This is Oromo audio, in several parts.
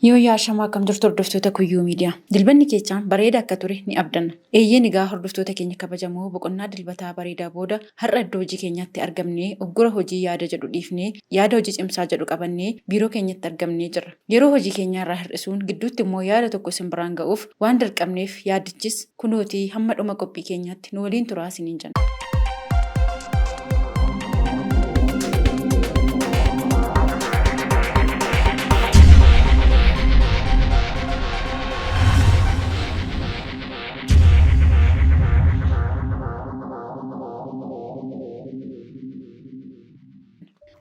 Yoo yaashamaa akkam jirtu hordoftoota Kuyyuu Miidiyaa. Dilbanni keechaan bareeda akka ture ni abdanna. Eeyyeen egaa hordoftoota keenya kabajamoo boqonnaa dilbataa bareedaa booda har'a iddoo hojii keenyaatti argamnee uggura hojii yaada jedhu dhiifnee yaada hojii cimsaa jedhu qabannee biiroo keenyatti argamnee jirra. Yeroo hojii keenyaa irraa hir'isuun gidduutti immoo yaada tokko isin biraan ga'uuf waan dirqamneef yaadichis kunootii hamma dhuma qophii keenyaatti nu waliin turaa isiniin jenna.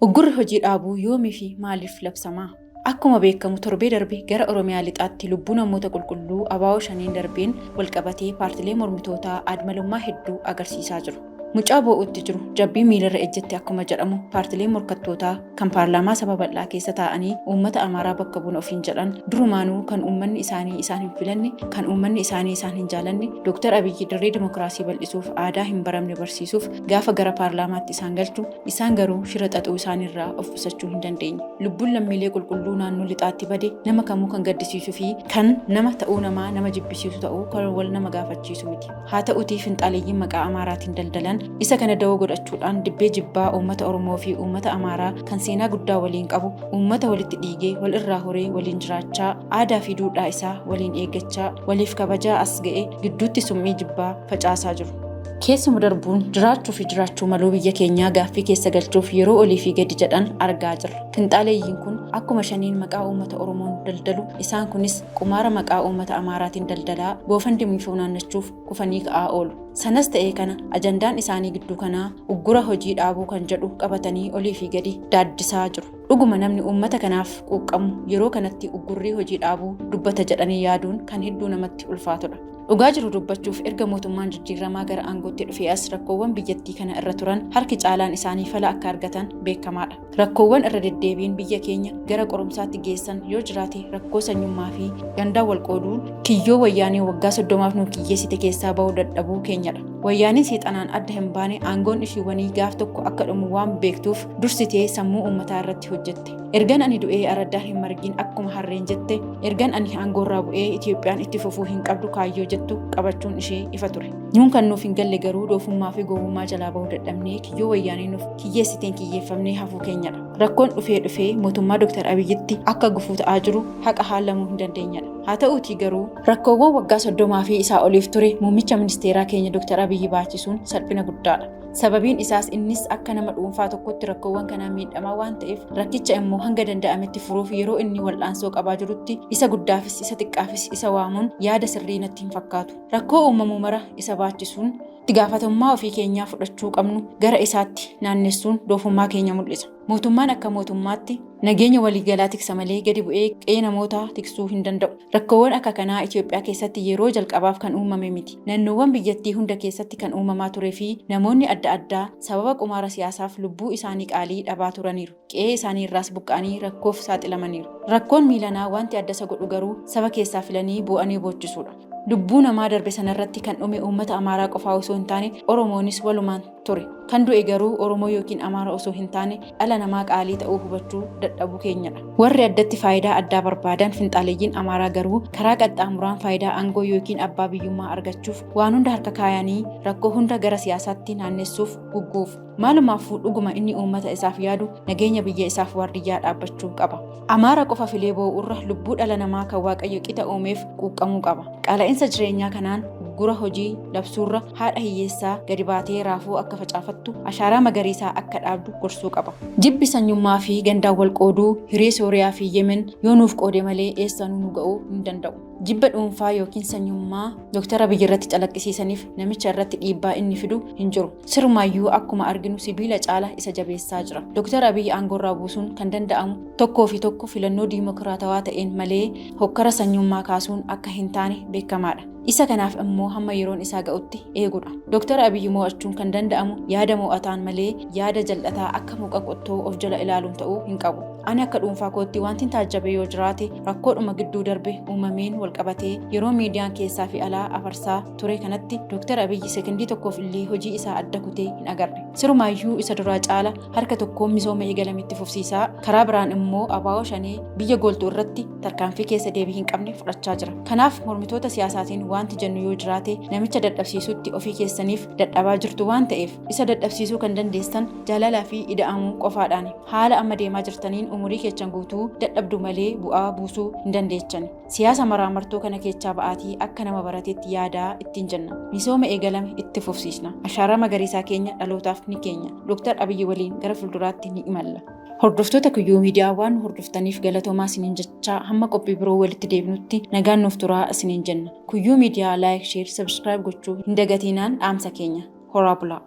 Uggurri hojii dhaabuu yoomii fi maaliif labsamaa? Akkuma beekamu torbee darbe gara Oromiyaa lixaatti lubbuu namoota qulqulluu abaa'oo shaniin darbeen walqabatee paartilee mormitootaa admalummaa hedduu agarsiisaa jiru. Mucaa boo'utti jiru jabbii miilarra ejjette akkuma jedhamu paartileen morkattootaa kan paarlaamaa saba bal'aa keessa taa'anii uummata Amaaraa bakka bu'uun ofiin jedhan durumaanuu kan uummanni isaanii isaan hin filanne kan uummanni isaanii isaan hin jaalanne Dr. Abiyyi dirree dimokiraasii bal'isuuf aadaa hin baramne barsiisuuf gaafa gara paarlaamaatti isaan galchu isaan garuu shira xaxuu isaanirraa of qusachuu hin dandeenye. Lubbuun lammiilee qulqulluu naannoo lixaatti bade nama kamuu kan gaddisiisuu fi kan nama ta'uu namaa nama jibbisiisu ta'uu kan wal nama gaafachiisu miti. Haa ta'uutii finxaaleeyyiin maqaa Amaaraatiin daldalan isa kana dawoo godhachuudhaan dibbee jibbaa uummata Oromoo fi uummata Amaaraa kan seenaa guddaa waliin qabu uummata walitti dhiigee wal irraa horee waliin jiraachaa aadaa fi duudhaa isaa waliin eeggachaa waliif kabajaa as ga'e gidduutti summii jibbaa facaasaa jiru. Keessuma darbuun jiraachuu fi jiraachuu maluu biyya keenyaa gaaffii keessa galchuuf yeroo olii fi gadi jedhan argaa jirra. Finxaaleeyyiin kun akkuma shaniin maqaa uummata Oromoon daldalu isaan kunis qumaara maqaa uummata Amaaraatiin daldalaa boofandimii funaannachuuf kufanii ka'aa oolu. Sanas ta'ee kana ajandaan isaanii gidduu kanaa uggura hojii dhaabuu kan jedhu qabatanii olii fi gadi daaddisaa jiru. Dhuguma namni uummata kanaaf quuqqamu yeroo kanatti uggurrii hojii dhaabuu dubbata jedhanii yaaduun kan hedduu namatti ulfaatudha. Dhugaa jiru dubbachuuf erga mootummaan jijjiiramaa gara aangootti dhufee as rakkoowwan biyyattii kana irra turan harki caalaan isaanii fala akka argatan beekamaadha. Rakkoowwan irra deddeebiin biyya keenya gara qorumsaatti geessan yoo jiraate rakkoo sanyummaa fi gandaa wal qooduun kiyyoo wayyaanee waggaa 30 nu kiyyeessite keessaa bahuu dadhabuu keenyadha. Wayyaaniin seexanaan adda hin baane aangoon ishiiwwanii gaaf tokko akka dhumu waan beektuuf dursitee sammuu uummataa irratti hojjette. Ergan ani du'ee araddaan hin margin akkuma harreen jette ergan ani aangoorraa bu'ee Itoophiyaan itti fufuu hin qabdu kaayyoo jettu qabachuun ishee ifa ture. Nuun kan nuuf hin galle garuu doofummaa fi gowwummaa jalaa bahuu dadhabnee kiyyoo wayyaanee nuuf kiyyeessiteen kiyyeeffamnee hafuu keenyadha. Rakkoon dhufee mootummaa Dr. Abiyyitti akka gufuu ta'aa jiru haqa haalamuu hin dandeenyadha. Haa ta'uutii garuu rakkoowwan waggaa 30 fi isaa oliif ture muummicha ministeeraa keenya Dr. Abiyyi baachisuun salphina guddaadha. Sababiin isaas innis akka nama dhuunfaa tokkotti rakkoowwan kanaan miidhamaa waan ta'eef rakkicha immoo hanga danda'ametti furuuf yeroo inni wal'aansoo qabaa jirutti isa guddaafis isa xiqqaafis isa waamuun yaada sirrii natti hin fakkaatu. Rakkoo uumamuu mara isa baachisuun itti gaafatamummaa ofii keenyaa fudhachuu qabnu gara isaatti naannessuun doofummaa keenya mul'isa. Mootummaan akka mootummaatti nageenya waliigalaa tiksa malee gadi bu'ee qe'ee namootaa tiksuu hin danda'u. Rakkoowwan akka kanaa Itoophiyaa keessatti yeroo jalqabaaf kan uumame miti. Naannoowwan biyyattii hunda keessatti kan uumamaa turee fi namoonni adda addaa sababa qumaara siyaasaaf lubbuu isaanii qaalii dhabaa turaniiru. Qe'ee isaanii irraas buqqa'anii rakkoof saaxilamaniiru. Rakkoon miilanaa wanti adda isa godhu garuu saba keessaa filanii bu'anii boochisuudha. Lubbuu namaa darbe sanarratti kan dhume uummata Amaaraa qofaa osoo hin taane Oromoonis walumaan ture. Kan du'e garuu Oromoo yookiin Amaara osoo hin taane dhala namaa qaalii ta'uu hubachuu dadhabuu keenyadha. Warri addatti faayidaa addaa barbaadan finxaaleeyyiin Amaaraa garuu karaa qaxxaamuraan faayidaa aangoo yookiin abbaa biyyummaa argachuuf waan hunda harka kaayanii rakkoo hunda gara siyaasaatti naannessuuf gugguuf. Maalumaafuu dhuguma inni uummata isaaf yaadu nageenya biyya isaaf waardiyyaa dhaabbachuu qaba. Amaara qofa filee boo'urra lubbuu dhala namaa kan Waaqayyo qixa uumeef quuqqamuu qaba. Qaala'insa jireenyaa kanaan uggura hojii labsuurra haadha hiyyeessaa gadi baatee raafuu akka facaafattu ashaaraa magariisaa akka dhaabdu gorsuu qaba. Jibbi sanyummaa fi gandaan wal qooduu hiree Sooriyaa fi Yemen yoo nuuf qoode malee eessanuu nu ga'uu hin danda'u. Jibba dhuunfaa yookiin sanyummaa Dr. Abiyyi irratti calaqqisiisaniif namicha irratti dhiibbaa inni fidu hin jiru. Sirumaayyuu akkuma arginu sibiila caala isa jabeessaa jira. Dr. Abiyyi aangoorraa buusuun kan danda'amu tokkoo fi tokko filannoo diimokiraatawaa ta'een malee hokkara sanyummaa kaasuun akka hin taane beekamaadha. Isa kanaaf immoo hamma yeroon isaa ga'utti eegudha. Dr. Abiyyi mo'achuun kan danda'amu yaada mo'ataan malee yaada jal'ataa akka muka qottoo of jala ilaaluun ta'uu hin qabu. Ani akka dhuunfaa kootti wanti taajjabe yoo jiraate rakkoodhuma gidduu darbe uumameen walqabatee yeroo miidiyaan keessaa fi alaa afarsaa ture kanatti Dr. Abiyyi sekondii tokkoof illee hojii isaa adda kutee hin agarre. Sirumaayyuu isa duraa caala harka tokkoon misooma eegalame itti fufsiisaa, karaa biraan immoo ABO shanee biyya gooltuu irratti tarkaanfii keessa deebii hin qabne fudhachaa jira. Kanaaf mormitoota siyaasaatiin wanti jennu yoo jiraate namicha dadhabsiisutti ofii keessaniif dadhabaa jirtu waan ta'eef isa dadhabsiisuu kan dandeessan jaalalaa fi ida'amuu qofaadhaan. Haala amma deemaa jirtaniin umurii keessan guutuu dadhabdu malee bu'aa buusuu hin dandeechan. Siyaasa maraamartuu kana keessaa ba'aatii akka nama barateetti yaadaa ittiin jenna. Misooma eegalame itti fufsiisna. Ashaaraa magariisaa keenya dhalootaaf ni keenya. Dr. Abiyyi waliin gara fuulduraatti ni imalla. Hordoftoota Kuyyuu Miidiyaa waan hordoftaniif galatoomaa isiniin jechaa hamma qophii biroo walitti deebinutti nagaan nuuf turaa isiniin jenna. Kuyyuu Miidiyaa laayik, sheer, sabskiraayib gochuu hin dagatinaan dhaamsa keenya. Horaa bulaa.